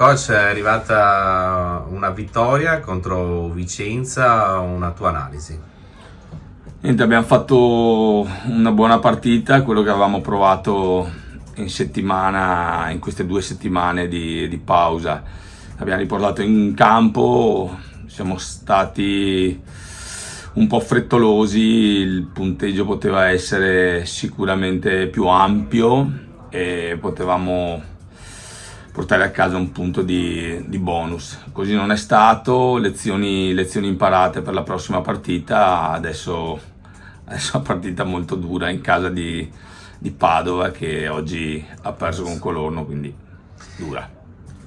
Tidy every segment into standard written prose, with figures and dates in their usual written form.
coach, è arrivata una vittoria contro Vicenza, una tua analisi? Niente, abbiamo fatto una buona partita, quello che avevamo provato in settimana, in queste 2 settimane di pausa. Abbiamo riportato in campo, siamo stati un po' frettolosi, il punteggio poteva essere sicuramente più ampio e potevamo portare a casa un punto di bonus. Così non è stato, lezioni imparate per la prossima partita. Adesso è una partita molto dura in casa di Padova, che oggi ha perso con Colorno, quindi dura.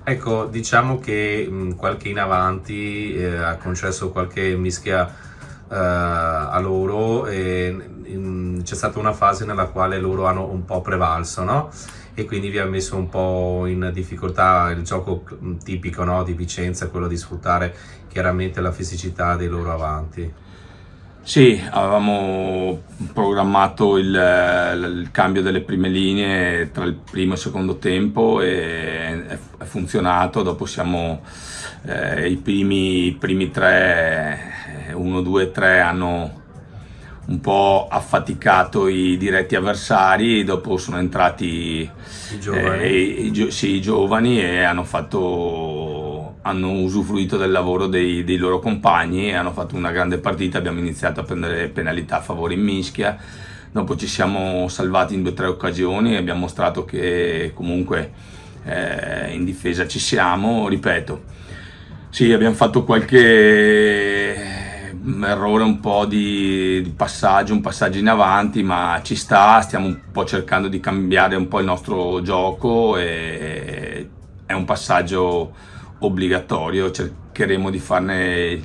Ecco, diciamo che qualche in avanti ha concesso qualche mischia a loro e c'è stata una fase nella quale loro hanno un po' prevalso, no? E quindi vi ha messo un po' in difficoltà il gioco tipico, no, di Vicenza, quello di sfruttare chiaramente la fisicità dei loro avanti. Sì, avevamo programmato il cambio delle prime linee tra il primo e il secondo tempo e è funzionato. Dopo siamo i primi 3, 1, 2, 3 hanno un po' affaticato i diretti avversari, dopo sono entrati i giovani e hanno usufruito del lavoro dei loro compagni e hanno fatto una grande partita. Abbiamo iniziato a prendere penalità a favore in mischia, dopo ci siamo salvati in 2 o 3 occasioni e abbiamo mostrato che comunque in difesa ci siamo. Ripeto, sì, abbiamo fatto qualche errore, un po' di passaggio, un passaggio in avanti, ma ci sta, stiamo un po' cercando di cambiare un po' il nostro gioco e è un passaggio obbligatorio, cercheremo di farne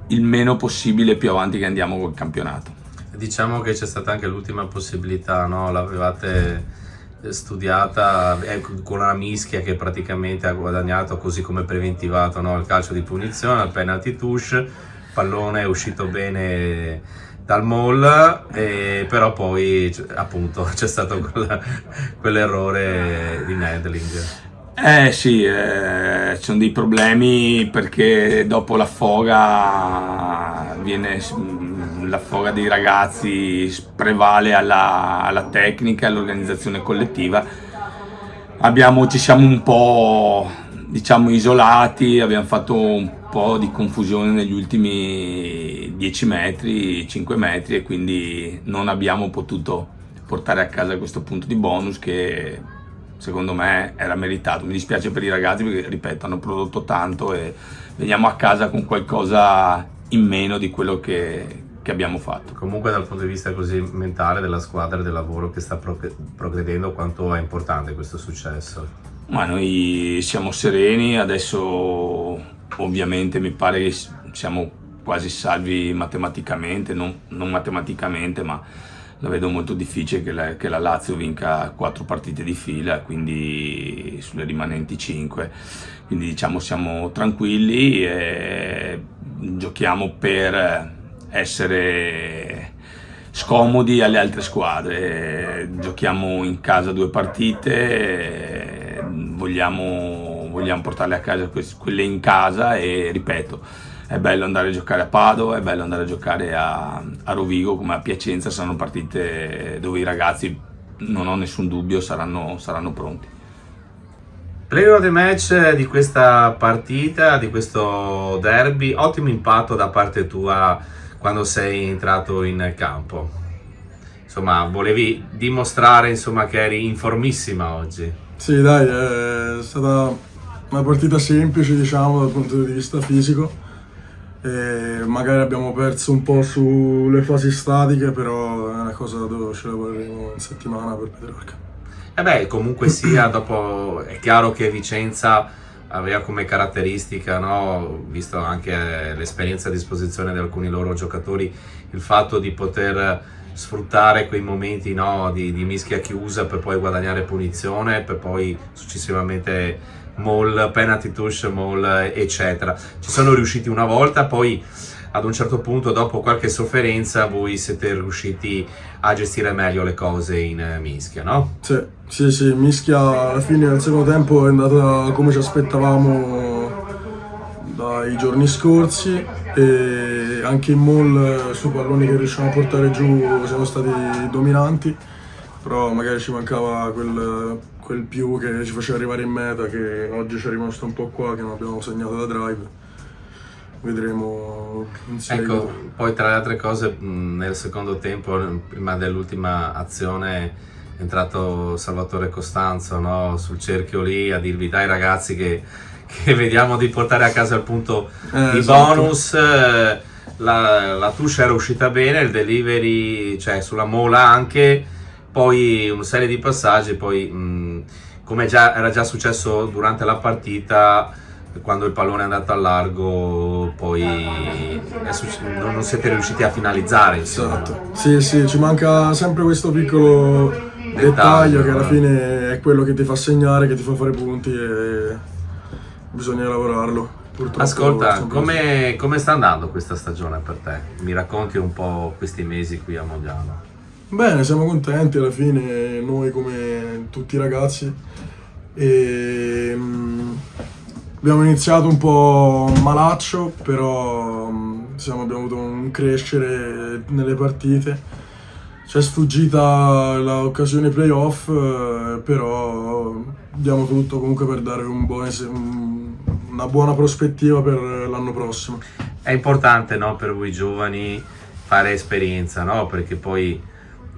il meno possibile più avanti che andiamo col campionato. Diciamo che c'è stata anche l'ultima possibilità, no? L'avevate studiata con una mischia che praticamente ha guadagnato, così come preventivato, no? Il calcio di punizione, il penalty touche, pallone è uscito bene dal mall, però poi appunto c'è stato quell'errore di handling. Sì, ci sono dei problemi perché dopo la foga dei ragazzi prevale alla tecnica e all'organizzazione collettiva. Ci siamo un po', diciamo, isolati, abbiamo fatto un po' di confusione negli ultimi 10 metri, 5 metri e quindi non abbiamo potuto portare a casa questo punto di bonus che secondo me era meritato. Mi dispiace per i ragazzi perché, ripeto, hanno prodotto tanto e veniamo a casa con qualcosa in meno di quello che abbiamo fatto. Comunque dal punto di vista così mentale della squadra e del lavoro che sta progredendo, quanto è importante questo successo? Ma noi siamo sereni, adesso ovviamente mi pare che siamo quasi salvi matematicamente, non matematicamente, ma la vedo molto difficile che la Lazio vinca 4 partite di fila, quindi sulle rimanenti 5, quindi diciamo siamo tranquilli e giochiamo per essere scomodi alle altre squadre. Giochiamo in casa 2 partite, vogliamo portarle a casa quelle in casa e ripeto, è bello andare a giocare a Padova, è bello andare a giocare a Rovigo come a Piacenza. Saranno partite dove i ragazzi, non ho nessun dubbio, saranno pronti. Player of the match di questa partita, di questo derby, ottimo impatto da parte tua quando sei entrato in campo. Insomma, volevi dimostrare, insomma, che eri in formissima oggi. Sì, dai, è stata una partita semplice, diciamo, dal punto di vista fisico. E magari abbiamo perso un po' sulle fasi statiche, però è una cosa dove ce la vorremo in settimana per Petrarca. Comunque sia, dopo è chiaro che Vicenza aveva come caratteristica, no, visto anche l'esperienza a disposizione di alcuni loro giocatori, il fatto di poter sfruttare quei momenti, no, di mischia chiusa per poi guadagnare punizione, per poi successivamente maul, penalty touche, maul, eccetera. Ci sono riusciti una volta, poi ad un certo punto, dopo qualche sofferenza, voi siete riusciti a gestire meglio le cose in mischia, no? Sì, Mischia alla fine del secondo tempo è andata come ci aspettavamo dai giorni scorsi, e anche in mall sui palloni che riusciamo a portare giù siamo stati dominanti, però magari ci mancava quel più che ci faceva arrivare in meta, che oggi ci è rimasto un po' qua, che non abbiamo segnato da drive. Vedremo in seguito. Ecco, poi tra le altre cose, nel secondo tempo, prima dell'ultima azione, è entrato Salvatore Costanzo, no? Sul cerchio lì a dirvi: dai ragazzi che vediamo di portare a casa il punto di esatto. bonus. La touche era uscita bene, il delivery, cioè sulla mola anche, poi una serie di passaggi, poi come era già successo durante la partita, quando il pallone è andato al largo, poi non siete riusciti a finalizzare, insomma. Esatto. Sì, ci manca sempre questo piccolo dettaglio che alla fine è quello che ti fa segnare, che ti fa fare punti, e bisogna lavorarlo. Purtroppo Ascolta, siamo come sta andando questa stagione per te? Mi racconti un po' questi mesi qui a Mogliano? bene, siamo contenti alla fine, noi come tutti i ragazzi. E, abbiamo iniziato un po' malaccio, però abbiamo avuto un crescere nelle partite. Ci è sfuggita l'occasione playoff, però diamo tutto comunque per dare una buona prospettiva per l'anno prossimo. È importante, no, per voi giovani fare esperienza, no? Perché poi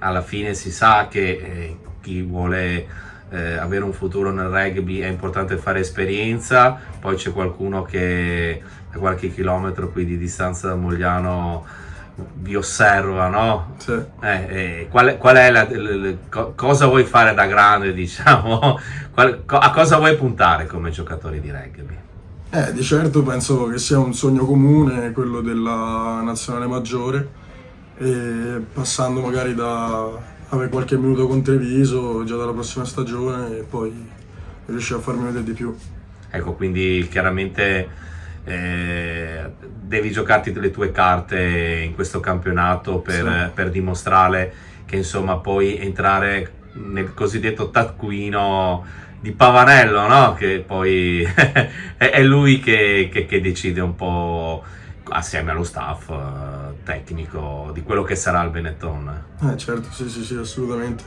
alla fine si sa che chi vuole avere un futuro nel rugby è importante fare esperienza. Poi c'è qualcuno che a qualche chilometro qui di distanza da Mogliano vi osserva, no? Sì. Qual è cosa vuoi fare da grande, diciamo? A cosa vuoi puntare come giocatore di rugby? Di certo penso che sia un sogno comune quello della nazionale maggiore, e passando magari da avere qualche minuto con Treviso già dalla prossima stagione, e poi riuscire a farmi vedere di più. Ecco, quindi chiaramente devi giocarti le tue carte in questo campionato per dimostrare che insomma puoi entrare nel cosiddetto taccuino di Pavanello, no? Che poi è lui che decide un po' assieme allo staff tecnico di quello che sarà il Benetton. Certo, sì, assolutamente.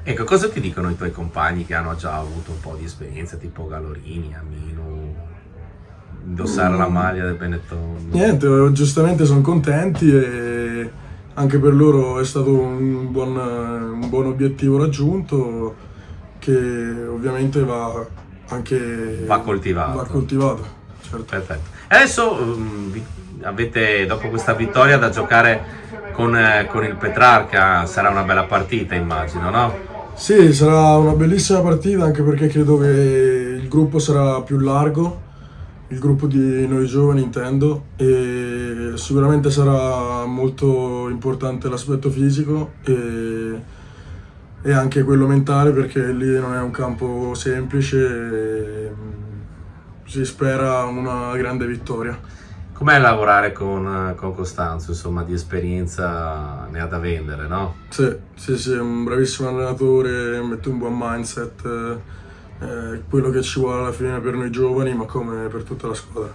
Ecco, cosa ti dicono i tuoi compagni che hanno già avuto un po' di esperienza, tipo Galorini, Aminu, indossare la maglia del Benetton? Niente, giustamente sono contenti, e anche per loro è stato un buon obiettivo raggiunto, che ovviamente va coltivato. Certo. Perfetto. E adesso avete, dopo questa vittoria, da giocare con il Petrarca. Sarà una bella partita, immagino, no? Sì, sarà una bellissima partita, anche perché credo che il gruppo sarà più largo, il gruppo di noi giovani intendo, e sicuramente sarà molto importante l'aspetto fisico e anche quello mentale, perché lì non è un campo semplice, e si spera una grande vittoria. Com'è lavorare con Costanzo? Insomma, di esperienza ne ha da vendere, no? Sì, è un bravissimo allenatore, mette un buon mindset, quello che ci vuole alla fine per noi giovani, ma come per tutta la squadra.